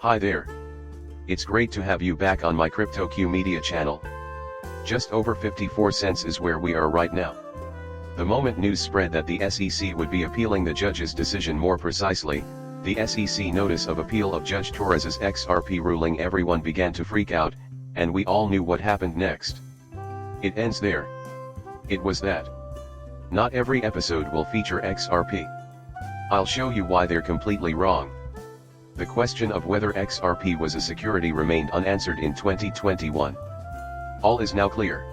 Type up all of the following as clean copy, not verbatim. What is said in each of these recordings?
Hi there. It's great to have you back on my CryptoQ Media channel. Just over 54 cents is where we are right now. The moment news spread that the SEC would be appealing the judge's decision, more precisely, the SEC notice of appeal of Judge Torres's Xrp ruling, everyone began to freak out, and we all knew what happened next. It ends there. It was that. Not every episode will feature Xrp. I'll show you why they're completely wrong. The question of whether Xrp was a security remained unanswered in 2021. All is now clear.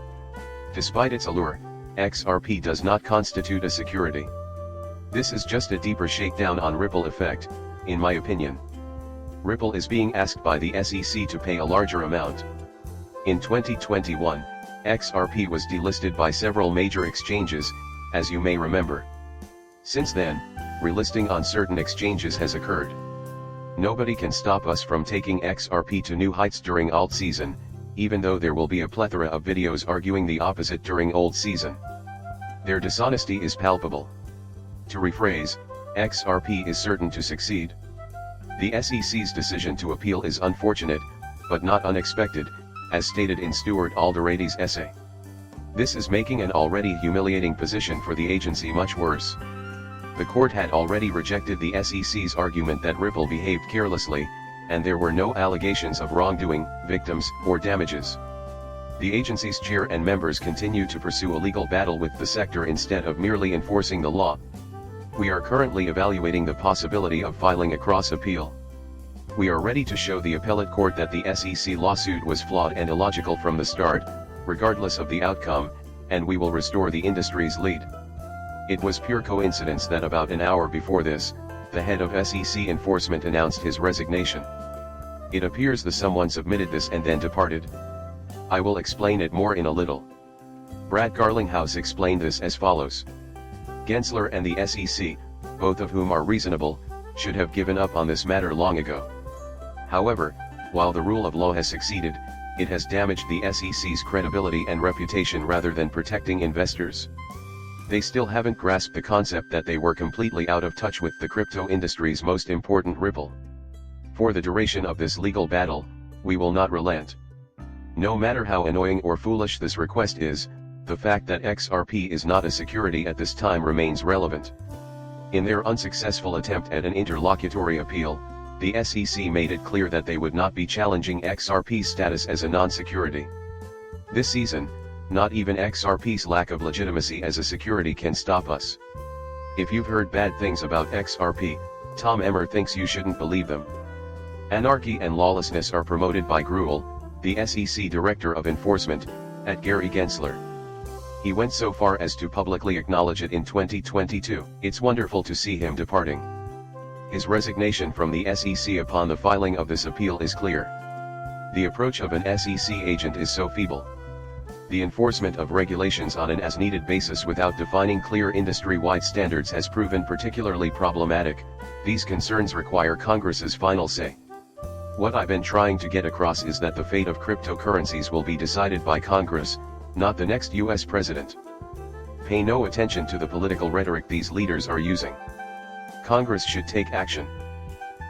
Despite its allure, Xrp does not constitute a security. This is just a deeper shakedown on Ripple effect, in my opinion. Ripple is being asked by the SEC to pay a larger amount. In 2021, Xrp was delisted by several major exchanges, as you may remember. Since then, relisting on certain exchanges has occurred. Nobody can stop us from taking Xrp to new heights during alt season, even though there will be a plethora of videos arguing the opposite during old season. Their dishonesty is palpable. To rephrase, Xrp is certain to succeed. The SEC's decision to appeal is unfortunate, but not unexpected, as stated in Stuart Alderady's essay. This is making an already humiliating position for the agency much worse. The court had already rejected the SEC's argument that Ripple behaved carelessly, and there were no allegations of wrongdoing, victims, or damages. The agency's chair and members continue to pursue a legal battle with the sector instead of merely enforcing the law. We are currently evaluating the possibility of filing a cross appeal. We are ready to show the appellate court that the SEC lawsuit was flawed and illogical from the start, regardless of the outcome, and we will restore the industry's lead. It was pure coincidence that about an hour before this, the head of SEC enforcement announced his resignation. It appears the someone submitted this and then departed. I will explain it more in a little. Brad Garlinghouse explained this as follows. Gensler and the SEC, both of whom are reasonable, should have given up on this matter long ago. However, while the rule of law has succeeded, it has damaged the SEC's credibility and reputation rather than protecting investors. They still haven't grasped the concept that they were completely out of touch with the crypto industry's most important Ripple. For the duration of this legal battle, we will not relent. No matter how annoying or foolish this request is, the fact that Xrp is not a security at this time remains relevant. In their unsuccessful attempt at an interlocutory appeal, the SEC made it clear that they would not be challenging Xrp's status as a non-security. This season, not even Xrp's lack of legitimacy as a security can stop us. If you've heard bad things about Xrp, Tom Emmer thinks you shouldn't believe them. Anarchy and lawlessness are promoted by Gruel, the SEC Director of Enforcement, at Gary Gensler. He went so far as to publicly acknowledge it in 2022. It's wonderful to see him departing. His resignation from the SEC upon the filing of this appeal is clear. The approach of an SEC agent is so feeble. The enforcement of regulations on an as-needed basis without defining clear industry-wide standards has proven particularly problematic. These concerns require Congress's final say. What I've been trying to get across is that the fate of cryptocurrencies will be decided by Congress, not the next US president. Pay no attention to the political rhetoric these leaders are using. Congress should take action.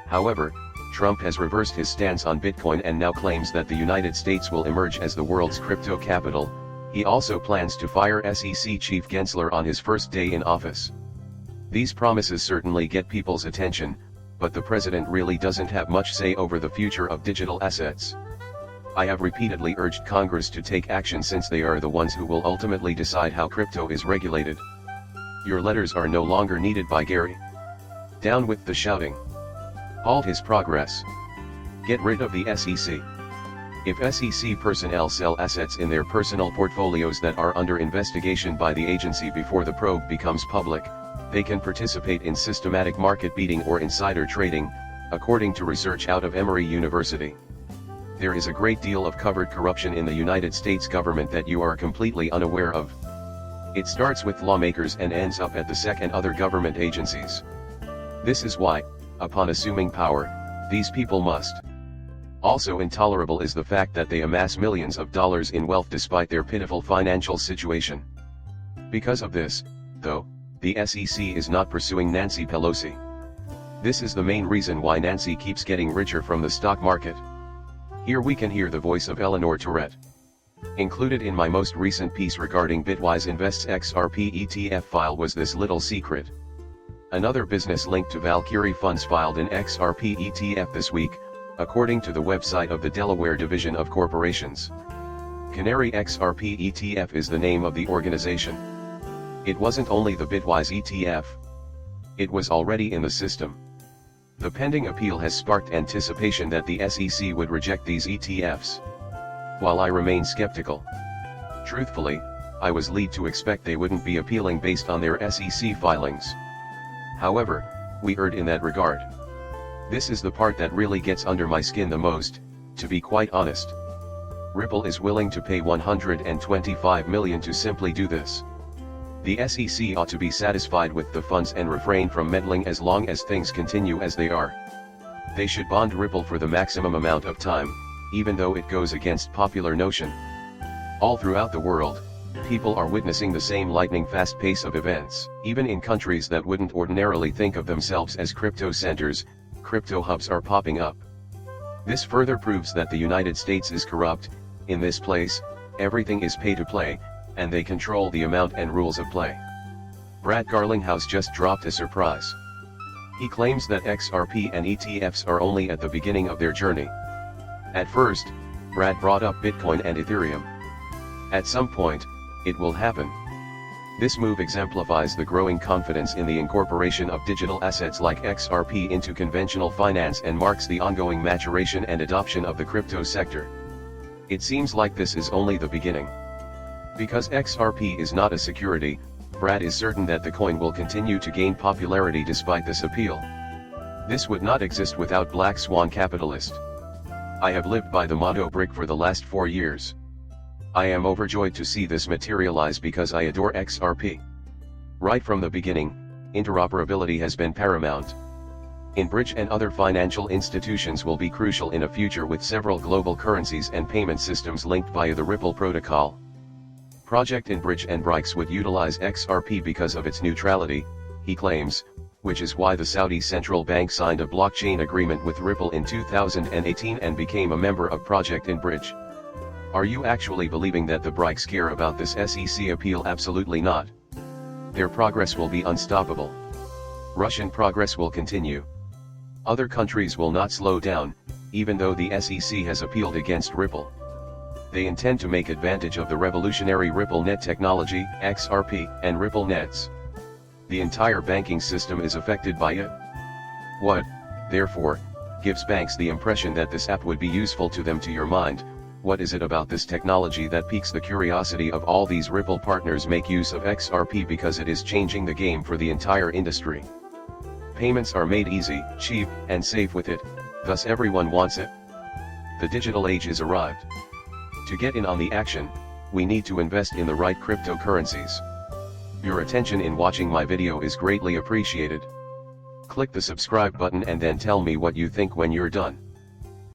However, Trump has reversed his stance on Bitcoin and now claims that the United States will emerge as the world's crypto capital. He also plans to fire SEC Chief Gensler on his first day in office. These promises certainly get people's attention, but the president really doesn't have much say over the future of digital assets. I have repeatedly urged Congress to take action since they are the ones who will ultimately decide how crypto is regulated. Your letters are no longer needed by Gary. Down with the shouting. Halt his progress. Get rid of the SEC. If SEC personnel sell assets in their personal portfolios that are under investigation by the agency before the probe becomes public, they can participate in systematic market beating or insider trading, according to research out of Emory University. There is a great deal of covert corruption in the United States government that you are completely unaware of. It starts with lawmakers and ends up at the SEC and other government agencies. This is why, upon assuming power, these people must. Also intolerable is the fact that they amass millions of dollars in wealth despite their pitiful financial situation. Because of this, though, the SEC is not pursuing Nancy Pelosi. This is the main reason why Nancy keeps getting richer from the stock market. Here we can hear the voice of Eleanor Tourette. Included in my most recent piece regarding Bitwise Invest's XRP ETF file was this little secret. Another business linked to Valkyrie Funds filed an XRP ETF this week, according to the website of the Delaware Division of Corporations. Canary XRP ETF is the name of the organization. It wasn't only the Bitwise ETF. It was already in the system. The pending appeal has sparked anticipation that the SEC would reject these ETFs. While I remain skeptical. Truthfully, I was led to expect they wouldn't be appealing based on their SEC filings. However, we erred in that regard. This is the part that really gets under my skin the most, to be quite honest. Ripple is willing to pay $125 million to simply do this. The SEC ought to be satisfied with the funds and refrain from meddling as long as things continue as they are. They should bond Ripple for the maximum amount of time, even though it goes against popular notion. All throughout the world, people are witnessing the same lightning-fast pace of events. Even in countries that wouldn't ordinarily think of themselves as crypto centers, crypto hubs are popping up. This further proves that the United States is corrupt. In this place, everything is pay to play, and they control the amount and rules of play. Brad Garlinghouse just dropped a surprise. He claims that XRP and ETFs are only at the beginning of their journey. At first, Brad brought up Bitcoin and Ethereum. At some point, it will happen. This move exemplifies the growing confidence in the incorporation of digital assets like XRP into conventional finance and marks the ongoing maturation and adoption of the crypto sector. It seems like this is only the beginning. Because XRP is not a security, Brad is certain that the coin will continue to gain popularity despite this appeal. This would not exist without Black Swan capitalist. I have lived by the motto BRIC for the last 4 years. I am overjoyed to see this materialize because I adore XRP. Right from the beginning, interoperability has been paramount. Bridge and other financial institutions will be crucial in a future with several global currencies and payment systems linked via the Ripple protocol. Project Bridge and BRICS would utilize XRP because of its neutrality, he claims, which is why the Saudi central bank signed a blockchain agreement with Ripple in 2018 and became a member of Project Bridge. Are you actually believing that the BRICS care about this SEC appeal? Absolutely not. Their progress will be unstoppable. Russian progress will continue. Other countries will not slow down, even though the SEC has appealed against Ripple. They intend to make advantage of the revolutionary RippleNet technology, XRP, and Ripple Nets. The entire banking system is affected by it. What, therefore, gives banks the impression that this app would be useful to them? To your mind, what is it about this technology that piques the curiosity of all these Ripple partners? Make use of XRP because it is changing the game for the entire industry. Payments are made easy, cheap, and safe with it, thus everyone wants it. The digital age is arrived. To get in on the action, we need to invest in the right cryptocurrencies. Your attention in watching my video is greatly appreciated. Click the subscribe button and then tell me what you think when you're done.